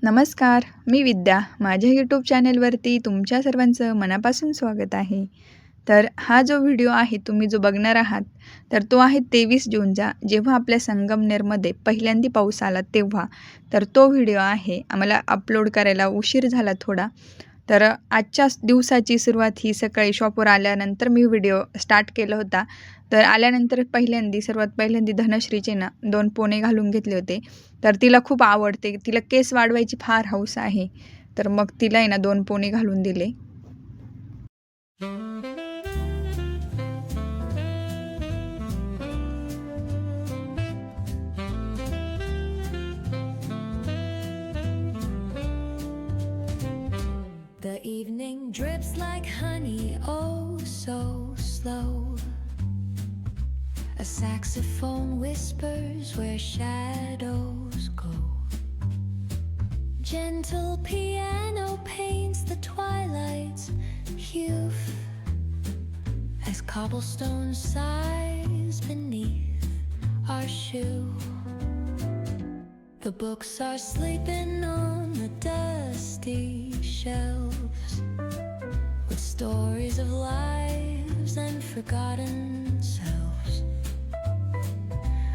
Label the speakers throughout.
Speaker 1: नमस्कार, मी विद्या. माझ्या यूट्यूब चॅनेलवरती तुमच्या सर्वांचं मनापासून स्वागत आहे. तर हा जो व्हिडिओ आहे तुम्ही जो बघणार आहात, तर तो आहे 23 जूनचा, जेव्हा आपल्या संगमनेरमध्ये पहिल्यांदा पाऊस आला तेव्हा. तर तो व्हिडिओ आहे. आम्हाला अपलोड करायला उशीर झाला थोडा. तर आजच्या दिवसाची सुरुवात ही सकाळी शॉपवर आल्यानंतर मी व्हिडिओ स्टार्ट केला होता. तर आल्यानंतर सर्वात पहिल्यांदा धनश्रीचे ना 2 पोने घालून घेतले होते. तर तिला खूप आवडते. तिला केस वाढवायची फार हौस आहे. तर मग तिला आहे ना 2 पोने घालून दिले.
Speaker 2: The evening drips like honey, oh so slow. A saxophone whispers where shadows go. Gentle piano paints the twilight's hue as cobblestone sighs beneath our shoe. The books are sleeping on the dusty shelves with stories of lives and forgotten selves.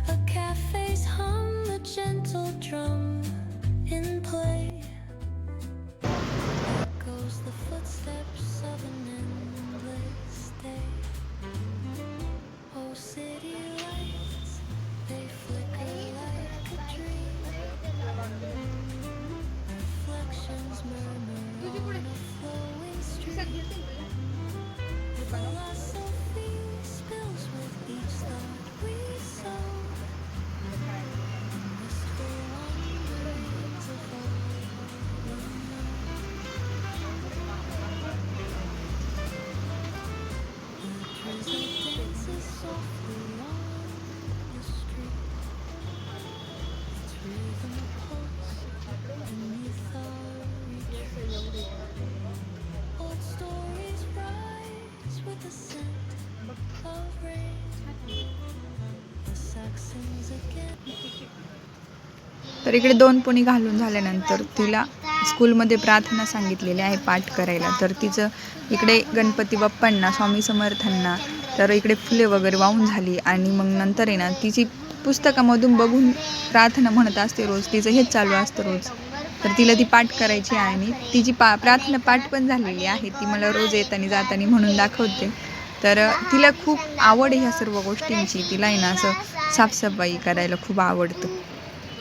Speaker 2: A cafe's hum, a gentle drum in play, echoes the footsteps of an endless day. Oh, city lights, they flicker like a dream. Reflections murmur on a flowing stream. Philosophy spills with each thought we sow. Wistful wanderings of all we know. The drizzle dances softly on the street. Its rhythm pulse beneath our retreat. Old stories rise with the scent of rain. The Saxons again.
Speaker 1: तर इकडे 2 pony घालून झाल्यानंतर तिला स्कूलमध्ये प्रार्थना सांगितलेली आहे पाठ करायला. तर तिचं इकडे गणपती बाप्पांना, स्वामी समर्थांना तर इकडे फुले वगैरे वाहून झाली आणि मग नंतर आहे ना तिची पुस्तकामधून बघून प्रार्थना म्हणत असते रोज. तिचं हेच चालू असतं रोज. तर तिला ती पाठ करायची आहे आणि तिची प्रार्थना पाठ पण झालेली आहे. ती मला रोज येताना जाताना म्हणून दाखवते. तर तिला खूप आवड आहे ह्या सर्व गोष्टींची. तिला आहे ना असं साफसफाई करायला खूप आवडतं.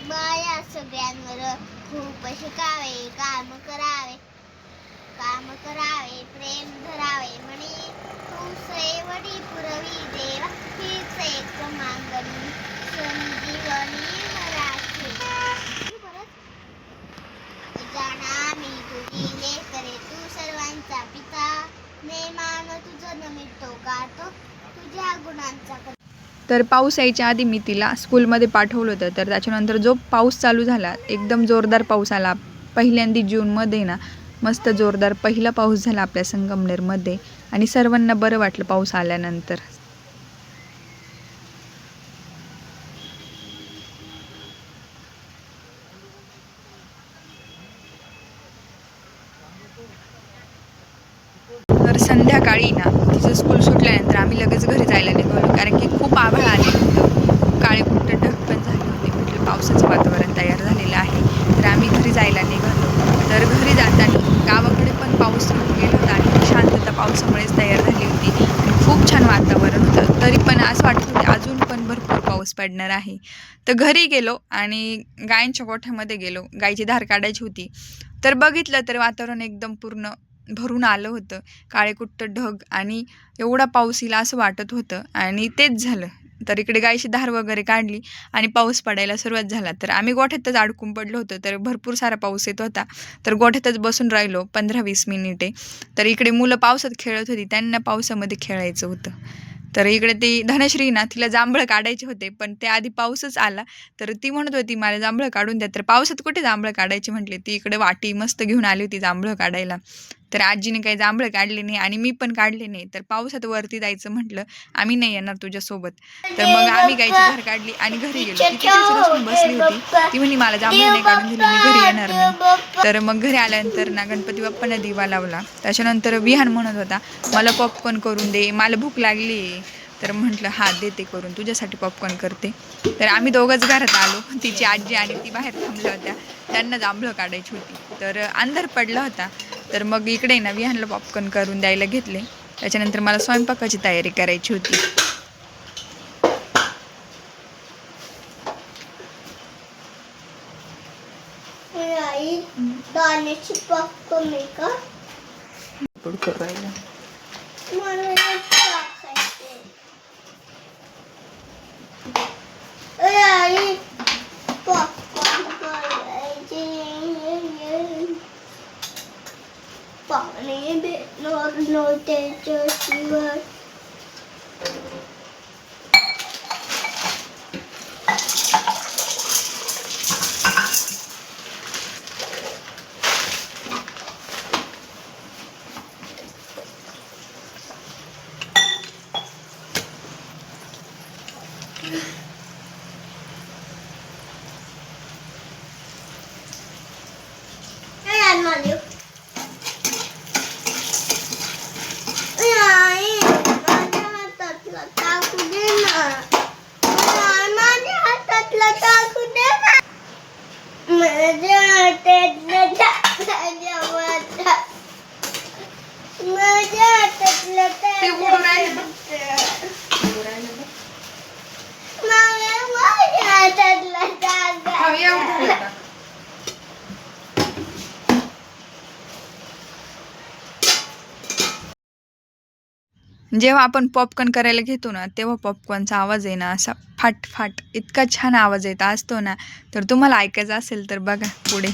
Speaker 3: बाया सगळ्यांवर खूप शिकावे, काम करावे, प्रेम धरावे म्हणे तू सेवडी पुरवी देवा हीच एक मागणी संजीवनी मराठी. जाणा मी तुझी लेकरे तू सर्वांचा पिता नेमान तुझं नमितो गातो तुझ्या गुणांचा.
Speaker 1: तर पाऊस यायच्या आधी मी तिला स्कूलमध्ये पाठवलं होतं. तर त्याच्यानंतर जो पाऊस चालू झाला, एकदम जोरदार पाऊस आला. पहिल्यांदा जूनमध्ये ना मस्त जोरदार पहिला पाऊस झाला आपल्या संगमनेरमध्ये आणि सर्वांना बरं वाटलं पाऊस आल्यानंतर. तर संध्याकाळी ना तिचं स्कूल सुटल्यानंतर आम्ही लगेच घरी जायला निघालो, कारण की खूप आभाळ आले होतं, काळे कुठे ढग पण झाले होते. म्हटलं पावसाचं वातावरण तयार झालेलं आहे. तर आम्ही घरी जायला निघालो. तर घरी जाताना गावाकडे पण पाऊस सुरू गेला होता आणि शांतता पावसामुळेच तयार झाली होती आणि खूप छान वातावरण होतं. तरी पण असं वाटत होतं अजून पण भरपूर पाऊस पडणार आहे. तर घरी गेलो आणि गायींच्या गोठ्यामध्ये गेलो. गायीची धार काढायची होती. तर बघितलं तर वातावरण एकदम पूर्ण भरून आलं होतं. काळेकुट्ट ढग आणि एवढा पाऊस येईल असं वाटत होतं आणि तेच झालं. तर इकडे गायीची धार वगैरे काढली आणि पाऊस पडायला सुरुवात झाला. तर आम्ही गोठ्यातच अडकून पडलो होतो. तर भरपूर सारा पाऊस येत होता. तर गोठ्यातच बसून राहिलो 15-20 मिनिटे. तर इकडे मुलं पावसात खेळत होती, त्यांना पावसामध्ये खेळायचं होतं. तर इकडे ती धनश्री ना तिला जांभळं काढायचे होते, पण त्याआधी पाऊसच आला. तर ती म्हणत होती मला जांभळं काढून द्या. तर पावसात कुठे जांभळं काढायची म्हटले. ती इकडे वाटी मस्त घेऊन आली होती जांभळं काढायला. तर आजीने काही जांभळं काढले नाही आणि मी पण काढले नाही. तर पावसात वरती जायचं म्हटलं, आम्ही नाही येणार तुझ्यासोबत. तर मग आम्ही गायची धार काढली आणि घरी गेलो. ती तिथेच बसून बसली होती. ती म्हणे मला जांभळं नाही काढून दिली, मी घरी येणार नाही. तर मग घरी आल्यानंतर ना गणपती बाप्पांना दिवा लावला. त्याच्यानंतर विहान म्हणत होता मला पॉपकॉर्न करून दे, मला भूक लागली. तर म्हटलं हा देते करून, तुझ्यासाठी पॉपकॉर्न करते. तर आम्ही दोघंच घरात आलो. तिची आजी आणि ती बाहेर थांबल्या होत्या, त्यांना जांभळं काढायची होती. तर अंधार पडला होता. तर मग इकडे ना विहानला पॉपकॉर्न करून द्यायला घेतले. त्याच्यानंतर मला स्वयंपाकाची तयारी करायची होती.
Speaker 3: आई दाण्याची पॉपकॉर्न आहे का?
Speaker 1: करायला
Speaker 3: मला टाकायचे. आई पॉपकॉर्न करायचे. पाणी भेटणार नव्हत्याशिवाय. Mario. Ay, माझ्या हातातला टाकू दे ना. माझ्या हातातला टाकू दे ना. माझ्या हातातला टाकू माझ्या हातातला टाकू माझ्या हातातला टाक.
Speaker 1: जेव्हा आपण पॉपकॉर्न करायला घेतो ना, तेव्हा पॉपकॉर्नचा आवाज आहे ना असा फाट फाट इतका छान आवाज येत असतो ना. तर तुम्हाला ऐकायचं असेल तर बघा पुढे.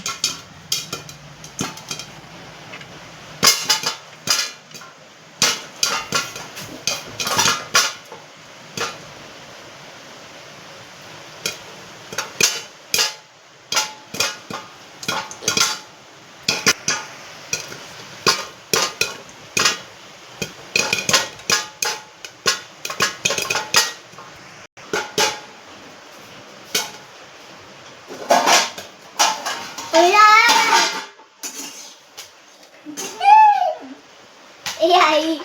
Speaker 3: Ay.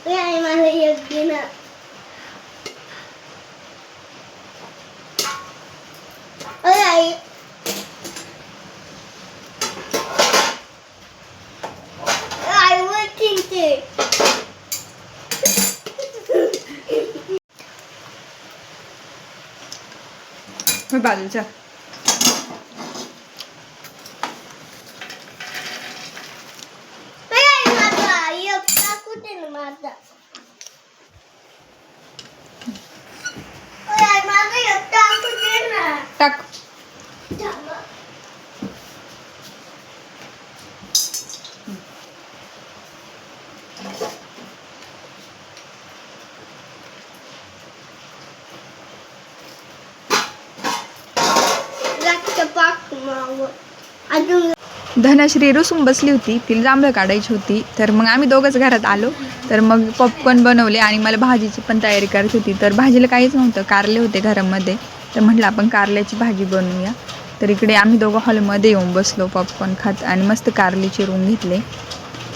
Speaker 3: Ay, मला योग्य ना. Ay. I will think it.
Speaker 1: बाजूचा टाक. धनश्री रुसून बसली होती, तिला जांभळं काढायची होती. तर मग आम्ही दोघंच घरात आलो. तर मग पॉपकॉर्न बनवले आणि मला भाजीची पण तयारी करायची होती. तर भाजीला काहीच नव्हतं, कारले होते घरामध्ये. तर म्हटलं आपण कारल्याची भाजी बनवूया. तर इकडे आम्ही दोघं हॉलमध्ये येऊन बसलो पॉपकॉर्न खात आणि मस्त कारले चिरून घेतले.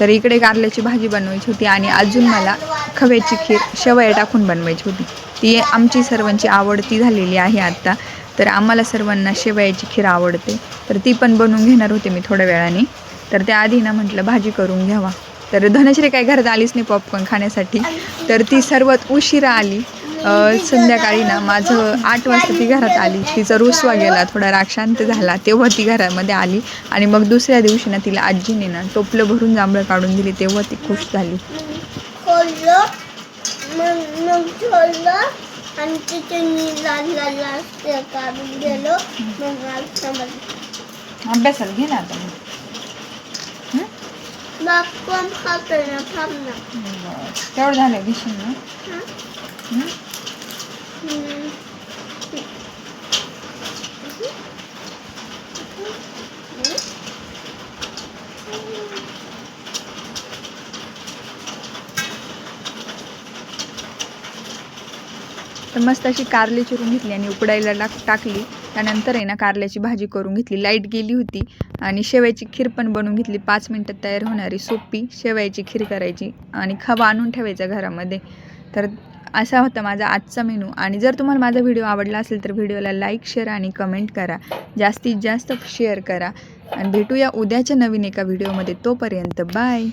Speaker 1: तर इकडे कारल्याची भाजी बनवायची होती आणि अजून मला खव्याची खीर शेवया टाकून बनवायची होती. ती आमची सर्वांची आवडती झालेली आहे आत्ता. तर आम्हाला सर्वांना शेवयाची खीर आवडते. तर ती पण बनवून घेणार होते मी थोड्या वेळाने. तर त्याआधी ना म्हटलं भाजी करून घ्यावा. तर धनश्री काही घरात आलीच नाही पॉपकॉर्न खाण्यासाठी. तर ती सर्वात उशिरा आली. संध्याकाळी ना माझं 8 वाजता ती घरात आली. तिचा रुसवा गेला, थोडा राग शांत झाला, तेव्हा ती घरामध्ये आली. आणि मग दुसऱ्या दिवशी ना तिला आजीने ना टोपलं भरून जांभळं काढून दिली, तेव्हा ती खुश झाली.
Speaker 3: आणि तिथे काढून गेलो. मग
Speaker 1: अभ्यासाला घे ना आता.
Speaker 3: बाप्पा खातो ना, थांब ना.
Speaker 1: तेवढं झालं घेशील ना. तर मस्त अशी कारले चिरून घेतली आणि उकडायला टाकली. त्यानंतर आहे ना कारल्याची भाजी करून घेतली. लाईट गेली होती आणि शेवयाची खीर पण बनवून घेतली. 5 मिनटात तयार होणारी सोपी शेवयाची खीर करायची आणि खवा आणून ठेवायचा घरामध्ये. तर असा होता माझा आजचा मेनू. आणि जर तुम्हाला माझा व्हिडिओ आवडला असेल तर व्हिडिओला लाईक, शेअर आणि कमेंट करा. जास्तीत जास्त शेअर करा आणि भेटूया उद्याच्या नवीन एका व्हिडिओमध्ये. तोपर्यंत बाय.